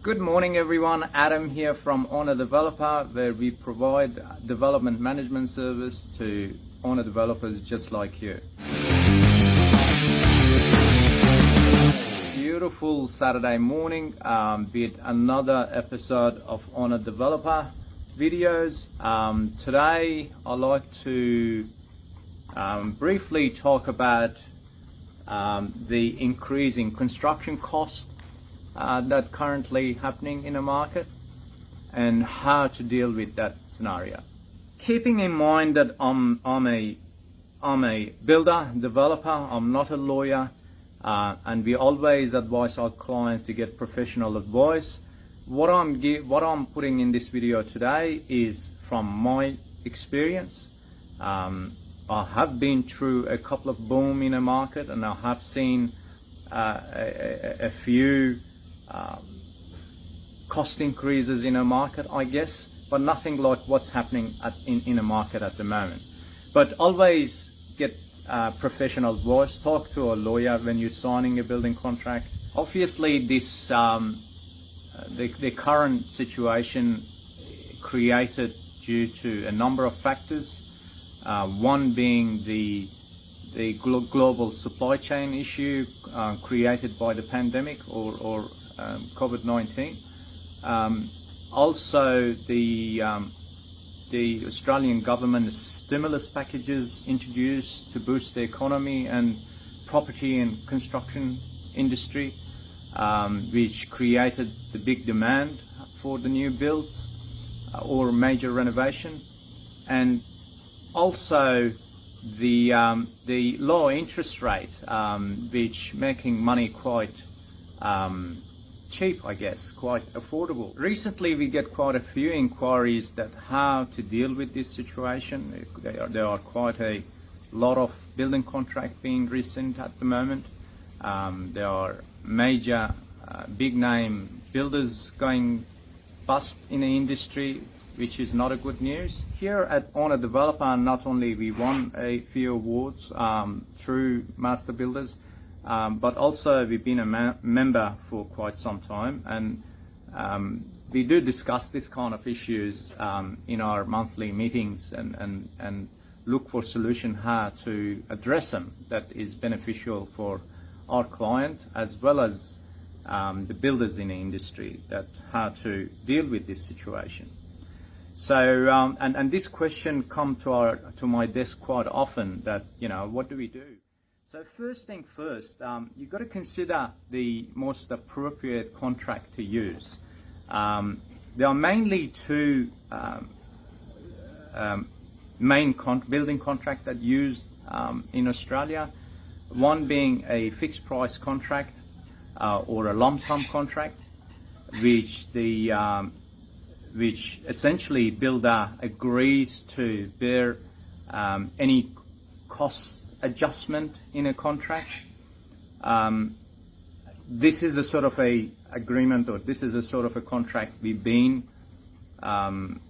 Good morning everyone, Adam here from OwnerDeveloper, where we provide development management service to owner developers just like you. Beautiful Saturday morning with another episode of OwnerDeveloper videos. Today I'd like to briefly talk about the increase in construction cost that currently happening in the market and how to deal with that scenario. Keeping in mind that I'm a builder, developer, I'm not a lawyer, and we always advise our clients to get professional advice. What I'm putting in this video today is from my experience. I have been through a couple of boom in the market, and I have seen a few cost increases in the market, I guess, but nothing like what's happening in the market at the moment. But always get professional advice. Talk to a lawyer when you're signing a building contract. Obviously, this the current situation created due to a number of factors. One being the global supply chain issue created by the pandemic or COVID-19. Also, the Australian government stimulus packages introduced to boost the economy and property and construction industry, which created the big demand for the new builds or major renovation, and also the low interest rate, which making money quite cheap, I guess, quite affordable. Recently, we get quite a few inquiries that how to deal with this situation. There are quite a lot of building contracts being rescinded at the moment. There are major big name builders going bust in the industry, which is not a good news. Here at OwnerDeveloper, not only we won a few awards through Master Builders, but also we've been a member for quite some time, and we do discuss this kind of issues in our monthly meetings and look for solution how to address them that is beneficial for our client as well as the builders in the industry, that how to deal with this situation. So and this question come to my desk quite often, that what do we do? So first thing first, you've got to consider the most appropriate contract to use. There are mainly two main building contracts that used in Australia. One being a fixed price contract or a lump sum contract, which essentially builder agrees to bear any cost adjustment in a contract. This is a sort of a agreement, or this is a sort of a contract we've been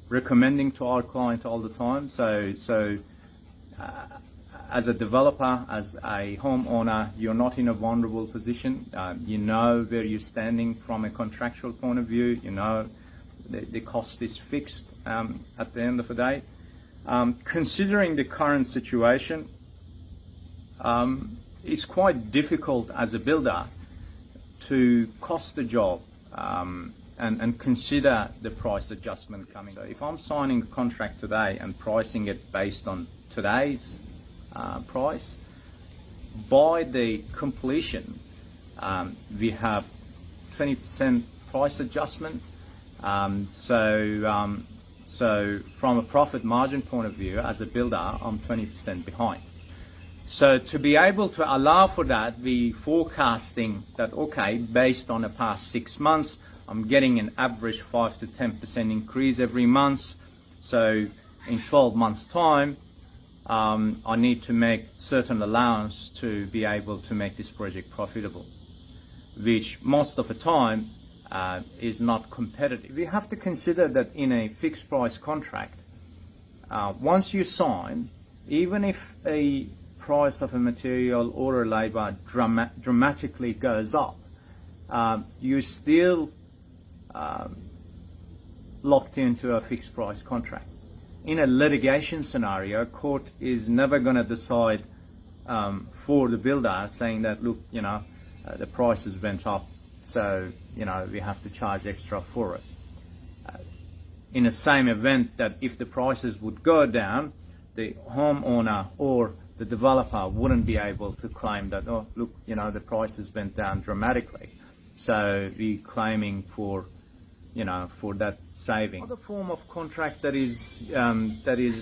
recommending to our client all the time. So as a developer, as a homeowner, you're not in a vulnerable position. You know where you're standing from a contractual point of view. You know the cost is fixed at the end of the day. Considering the current situation, it's quite difficult as a builder to cost the job and consider the price adjustment coming. So if I'm signing a contract today and pricing it based on today's price, by the completion we have 20% price adjustment. So from a profit margin point of view, as a builder, I'm 20% behind. So to be able to allow for that, we forecasting that, okay, based on the past 6 months, I'm getting an average 5 to 10% increase every month. So in 12 months time, I need to make certain allowance to be able to make this project profitable, which most of the time is not competitive. We have to consider that in a fixed price contract, once you sign, even if a price of a material or a labor dramatically goes up, you still locked into a fixed price contract. In a litigation scenario, court is never going to decide for the builder, saying that, look, the prices went up, so we have to charge extra for it. In the same event that if the prices would go down, the homeowner or the developer wouldn't be able to claim that, oh, look, the prices went down dramatically, so we're claiming for that saving. Another form of contract that is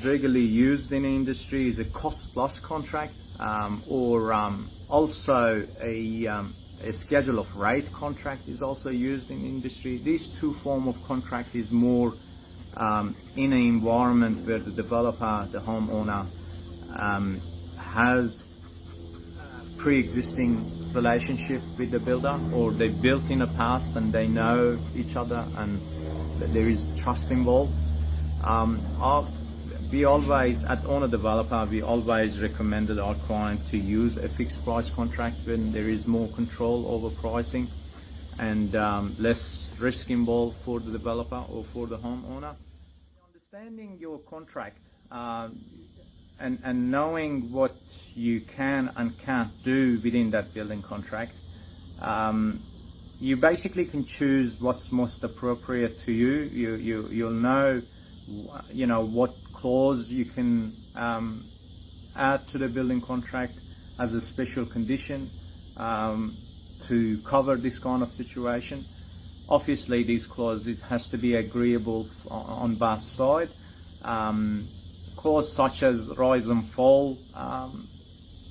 regularly used in the industry is a cost-plus contract, or also a schedule of rate contract is also used in the industry. These two forms of contract is more in an environment where the developer, the homeowner, has pre-existing relationship with the builder, or they built in the past and they know each other and there is trust involved. We always, at OwnerDeveloper, we always recommended our client to use a fixed price contract when there is more control over pricing and less risk involved for the developer or for the homeowner. Understanding your contract and knowing what you can and can't do within that building contract, you basically can choose what's most appropriate to you. You'll know, what clause you can add to the building contract as a special condition to cover this kind of situation. Obviously, these clauses has to be agreeable on both sides. Clause such as rise and fall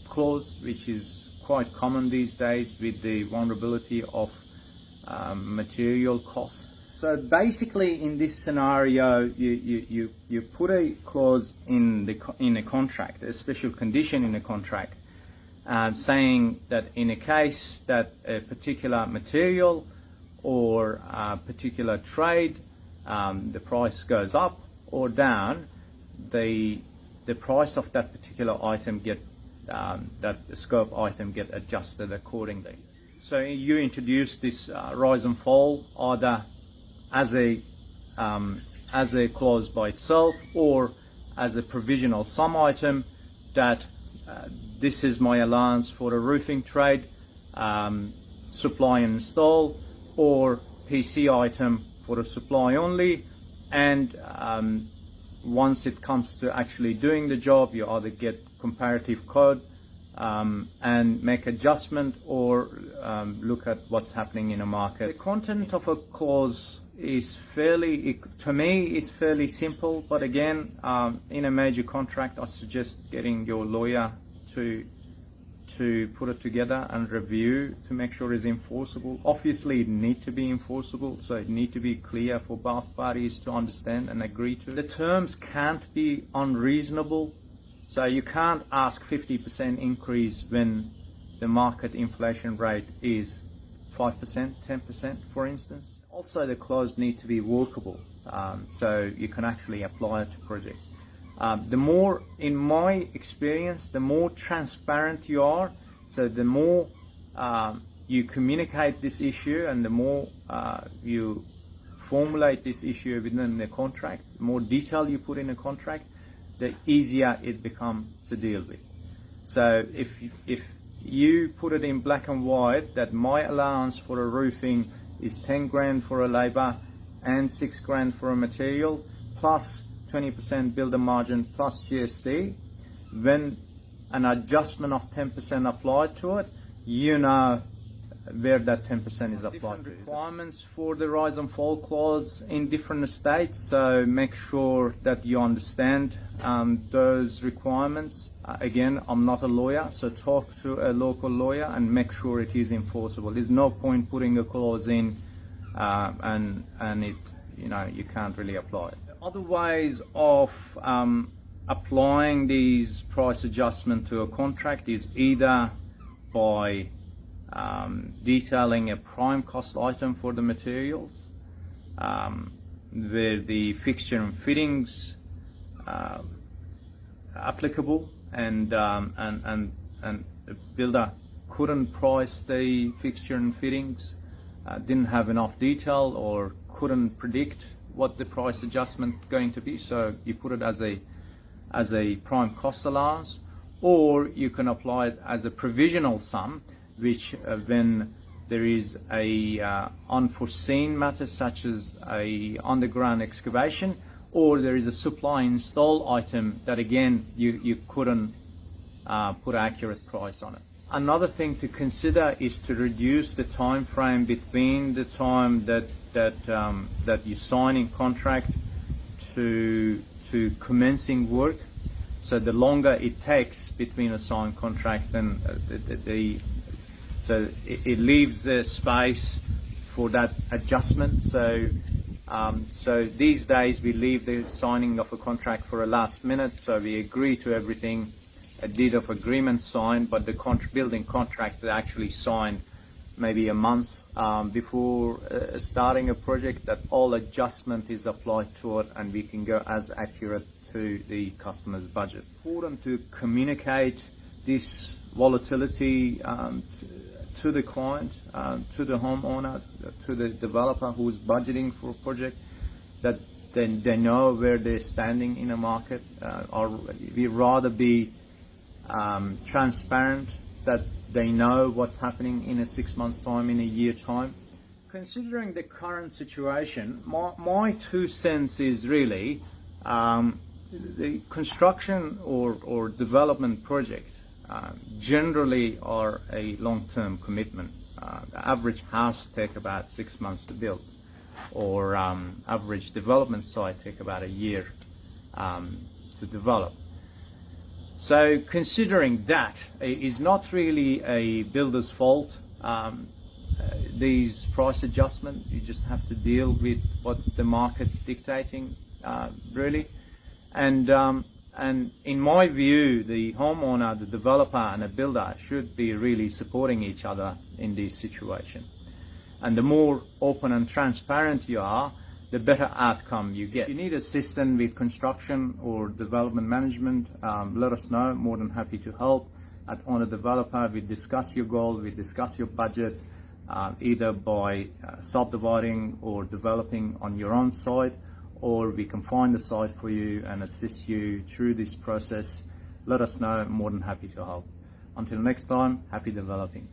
clause, which is quite common these days with the vulnerability of material costs. So basically, in this scenario, you put a clause in a contract, a special condition in a contract, saying that in a case that a particular material or a particular trade, the price goes up or down, the price of that particular item that scope item get adjusted accordingly. So you introduce this rise and fall either as a clause by itself or as a provisional sum item that this is my allowance for the roofing trade, supply and install, or PC item for the supply only, and once it comes to actually doing the job, you either get comparative code and make adjustment, or look at what's happening in the market. The content of a clause is fairly simple, but again, in a major contract, I suggest getting your lawyer to put it together and review to make sure it's enforceable. Obviously, it needs to be enforceable, so it needs to be clear for both parties to understand and agree to. The terms can't be unreasonable, so you can't ask 50% increase when the market inflation rate is 5%, 10%, for instance. Also, the clause needs to be workable, so you can actually apply it to project. The more, in my experience, the more transparent you are, so the more you communicate this issue and the more you formulate this issue within the contract, the more detail you put in the contract, the easier it becomes to deal with. So if you put it in black and white that my allowance for a roofing is 10 grand for a labor and 6 grand for a material plus 20% builder margin plus GST, when an adjustment of 10% applied to it, you know where that 10% is applied to. Requirements for the rise and fall clause in different states, so make sure that you understand those requirements. Again, I'm not a lawyer, so talk to a local lawyer and make sure it is enforceable. There's no point putting a clause in and it, you can't really apply it. Other ways of applying these price adjustment to a contract is either by detailing a prime cost item for the materials, where the fixture and fittings applicable, and the builder couldn't price the fixture and fittings, didn't have enough detail, or couldn't predict what the price adjustment going to be, so you put it as a prime cost allowance, or you can apply it as a provisional sum, which when there is a unforeseen matter such as a underground excavation, or there is a supply install item that again you couldn't put an accurate price on it. Another thing to consider is to reduce the time frame between the time that you sign in contract to commencing work. So the longer it takes between a signed contract, then so it leaves space for that adjustment. So these days we leave the signing of a contract for a last minute. So we agree to everything, a deed of agreement signed, but the building contract is actually signed maybe a month before starting a project, that all adjustment is applied to it and we can go as accurate to the customer's budget. Important to communicate this volatility to the client, to the homeowner, to the developer who's budgeting for a project, that they know where they're standing in a market. Or we rather be transparent, that they know what's happening in a 6 months time, in a year time. Considering the current situation, my 2 cents is really the construction or development project generally are a long-term commitment. The average house take about 6 months to build, or average development site take about a year to develop. So considering that is not really a builder's fault, these price adjustments, you just have to deal with what the market's dictating, really. And in my view, the homeowner, the developer and the builder should be really supporting each other in this situation. And the more open and transparent you are, the better outcome you get. If you need assistance with construction or development management, let us know. More than happy to help. At OwnerDeveloper, we discuss your goal, we discuss your budget, either by subdividing or developing on your own site, or we can find a site for you and assist you through this process. Let us know. More than happy to help. Until next time, happy developing.